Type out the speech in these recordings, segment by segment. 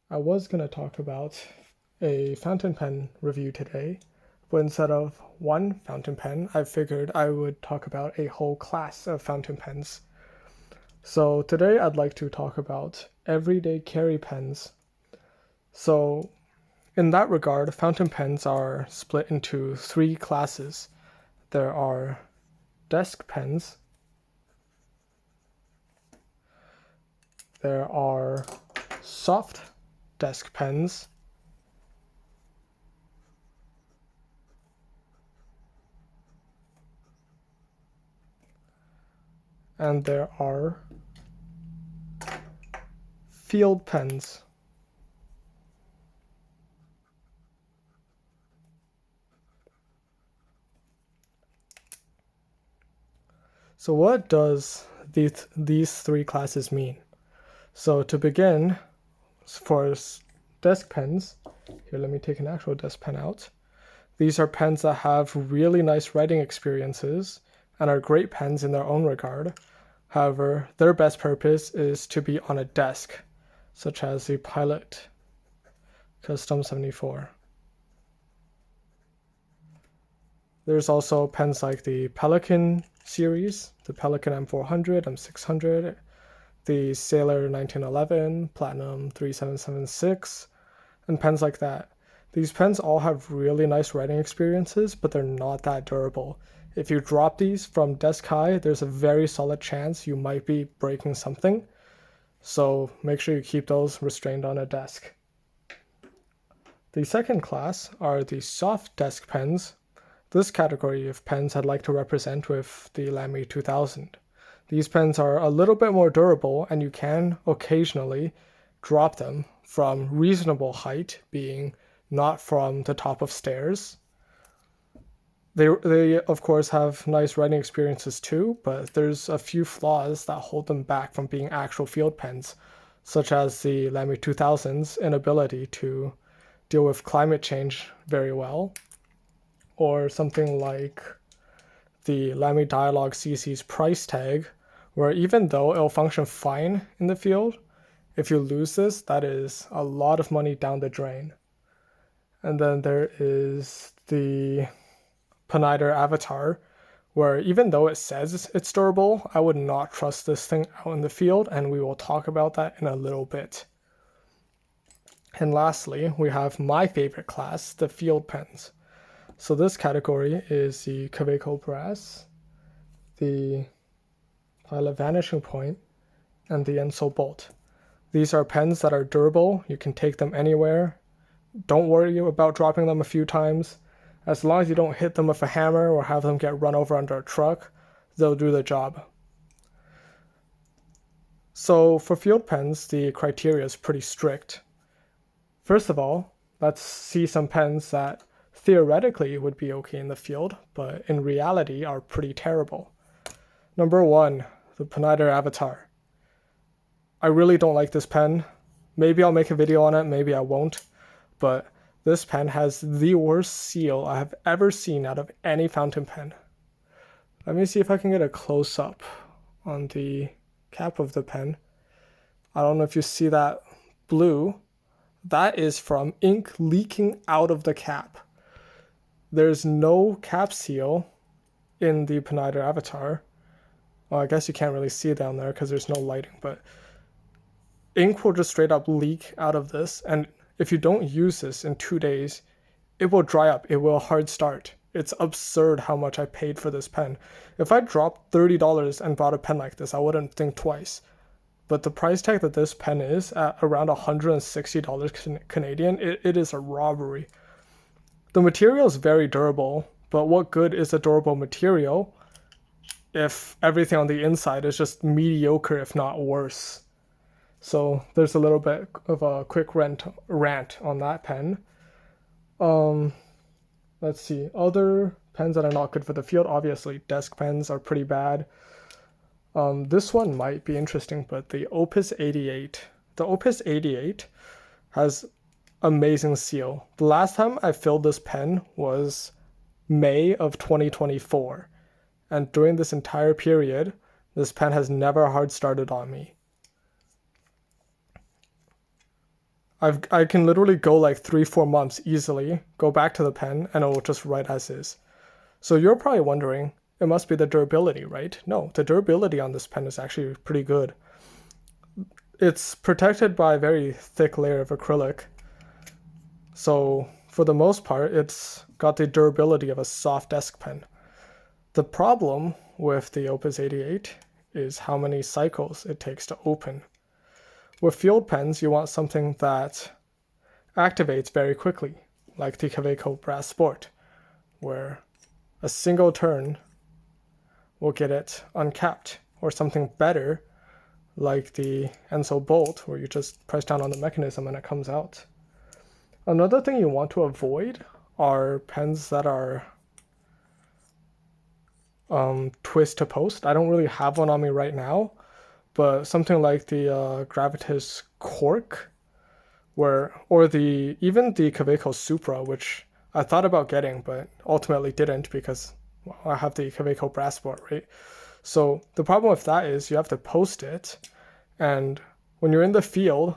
I was going to talk about a fountain pen review today, but instead of one fountain pen, I figured I would talk about a whole class of fountain pens. So today I'd like to talk about everyday carry pens. So in that regard, fountain pens are split into three classes. There are desk pens, there are soft desk pens, and there are field pens. So what does these three classes mean? So to begin, for desk pens, here let me take an actual desk pen out. These are pens that have really nice writing experiences and are great pens in their own regard. However, their best purpose is to be on a desk, such as the Pilot Custom 74. There's also pens like the Pelican series, the Pelican M400, M600, the Sailor 1911, Platinum 3776, and pens like that. These pens all have really nice writing experiences, but they're not that durable. If you drop these from desk high, there's a very solid chance you might be breaking something. So make sure you keep those restrained on a desk. The second class are the soft desk pens. This category of pens I'd like to represent with the Lamy 2000. These pens are a little bit more durable, and you can occasionally drop them from reasonable height, being not from the top of stairs. They of course have nice writing experiences too, but there's a few flaws that hold them back from being actual field pens, such as the Lamy 2000's inability to deal with climate change very well, or something like the Lamy Dialog CC's price tag, where even though it'll function fine in the field, if you lose this, that is a lot of money down the drain. And then there is the Penider Avatar, where even though it says it's durable, I would not trust this thing out in the field, and we will talk about that in a little bit. And lastly, we have my favorite class, the field pens. So this category is the Kaweco Brass, the Pilot Vanishing Point, and the Enso Bolt. These are pens that are durable. You can take them anywhere. Don't worry about dropping them a few times. As long as you don't hit them with a hammer or have them get run over under a truck, they'll do the job. So for field pens, the criteria is pretty strict. First of all, let's see some pens that theoretically would be okay in the field, but in reality are pretty terrible. Number one, the Penider Avatar. I really don't like this pen. Maybe I'll make a video on it, maybe I won't, but this pen has the worst seal I have ever seen out of any fountain pen. Let me see if I can get a close-up on the cap of the pen. I don't know if you see that blue. That is from ink leaking out of the cap. There's no cap seal in the Penider Avatar. Well, I guess you can't really see down there because there's no lighting, but ink will just straight up leak out of this, and if you don't use this in 2 days, it will dry up. It will hard start. It's absurd how much I paid for this pen. If I dropped $30 and bought a pen like this, I wouldn't think twice. But the price tag that this pen is at around $160 Canadian, it is a robbery. The material is very durable, but what good is a durable material if everything on the inside is just mediocre, if not worse? So there's a little bit of a quick rant on that pen. Let's see. Other pens that are not good for the field, obviously desk pens are pretty bad. This one might be interesting, but the Opus 88. The Opus 88 has amazing seal. The last time I filled this pen was May of 2024. And during this entire period, this pen has never hard started on me. I can literally go like 3-4 months easily, go back to the pen, and it will just write as is. So you're probably wondering, it must be the durability, right? No, the durability on this pen is actually pretty good. It's protected by a very thick layer of acrylic. So for the most part, it's got the durability of a soft desk pen. The problem with the Opus 88 is how many cycles it takes to open. With field pens, you want something that activates very quickly, like the Kaweco Brass Sport, where a single turn will get it uncapped, or something better like the Enso Bolt, where you just press down on the mechanism and it comes out. Another thing you want to avoid are pens that are twist to post. I don't really have one on me right now, but something like the Gravitas Cork, or even the Kaweco Supra, which I thought about getting, but ultimately didn't because I have the Kaweco Brass Sport, right? So the problem with that is you have to post it, and when you're in the field,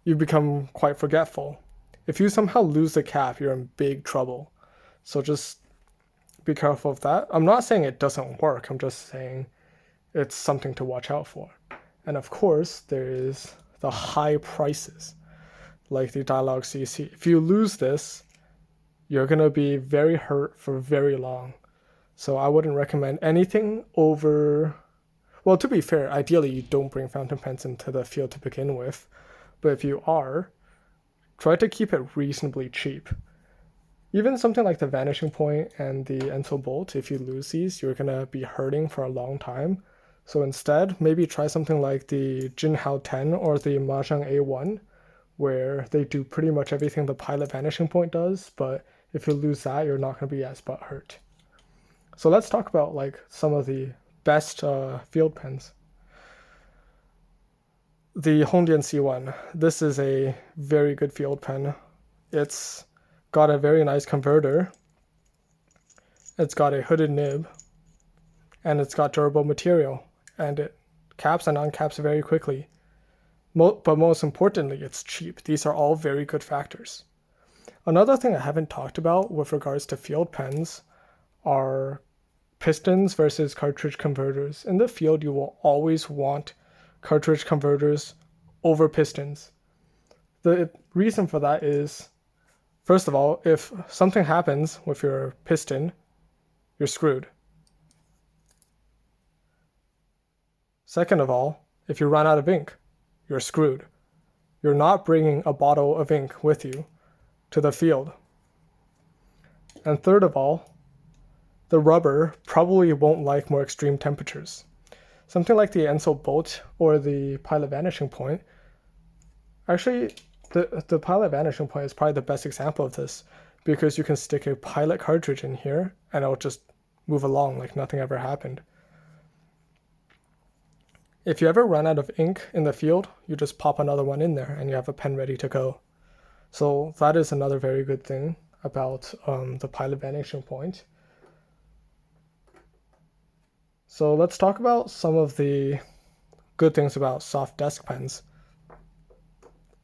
you become quite forgetful. If you somehow lose the cap, you're in big trouble. So just be careful of that. I'm not saying it doesn't work, I'm just saying it's something to watch out for. And of course, there is the high prices, like the Dialog CC. If you lose this, you're going to be very hurt for very long. So I wouldn't recommend anything over... Well, to be fair, ideally you don't bring fountain pens into the field to begin with. But if you are, try to keep it reasonably cheap. Even something like the Vanishing Point and the Enso Bolt, if you lose these, you're going to be hurting for a long time. So instead, maybe try something like the Jinhao 10 or the Mahjong A1, where they do pretty much everything the Pilot Vanishing Point does, but if you lose that, you're not going to be as butthurt. So let's talk about like some of the best field pens. The Hongdian C1. This is a very good field pen. It's got a very nice converter. It's got a hooded nib, and it's got durable material, and it caps and uncaps very quickly. But most importantly, it's cheap. These are all very good factors. Another thing I haven't talked about with regards to field pens are pistons versus cartridge converters. In the field, you will always want cartridge converters over pistons. The reason for that is, first of all, if something happens with your piston, you're screwed. Second of all, if you run out of ink, you're screwed. You're not bringing a bottle of ink with you to the field. And third of all, the rubber probably won't like more extreme temperatures. Something like the Enso Bolt or the Pilot Vanishing Point. Actually, the Pilot Vanishing Point is probably the best example of this, because you can stick a Pilot cartridge in here and it'll just move along like nothing ever happened. If you ever run out of ink in the field, you just pop another one in there and you have a pen ready to go. So that is another very good thing about the Pilot Vanishing Point. So let's talk about some of the good things about soft desk pens.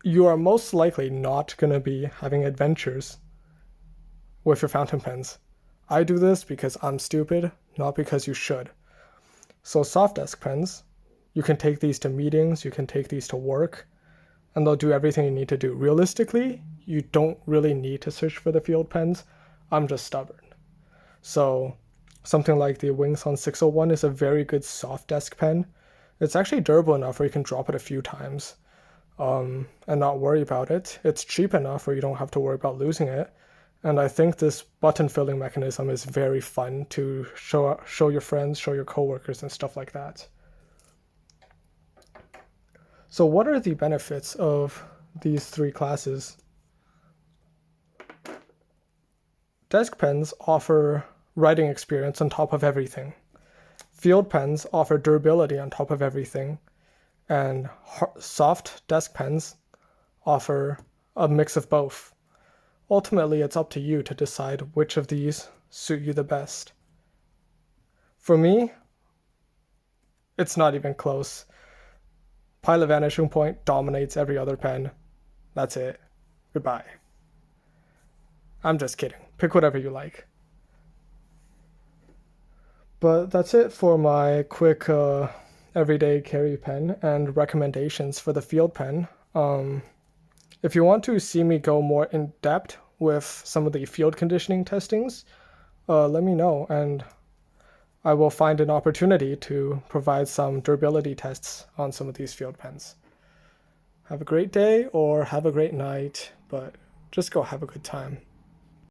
You are most likely not going to be having adventures with your fountain pens. I do this because I'm stupid, not because you should. So soft desk pens, you can take these to meetings, you can take these to work, and they'll do everything you need to do. Realistically, you don't really need to search for the field pens. I'm just stubborn. So something like the Wingsun 601 is a very good soft desk pen. It's actually durable enough where you can drop it a few times and not worry about it. It's cheap enough where you don't have to worry about losing it. And I think this button filling mechanism is very fun to show your friends, show your coworkers, and stuff like that. So what are the benefits of these three classes? Desk pens offer writing experience on top of everything. Field pens offer durability on top of everything. And soft desk pens offer a mix of both. Ultimately, it's up to you to decide which of these suit you the best. For me, it's not even close. Pilot vanishing point dominates every other pen. That's it. Goodbye. I'm just kidding. Pick whatever you like. But that's it for my quick everyday carry pen and recommendations for the field pen. If you want to see me go more in depth with some of the field conditioning testings, let me know, and I will find an opportunity to provide some durability tests on some of these field pens. Have a great day or have a great night, but just go have a good time.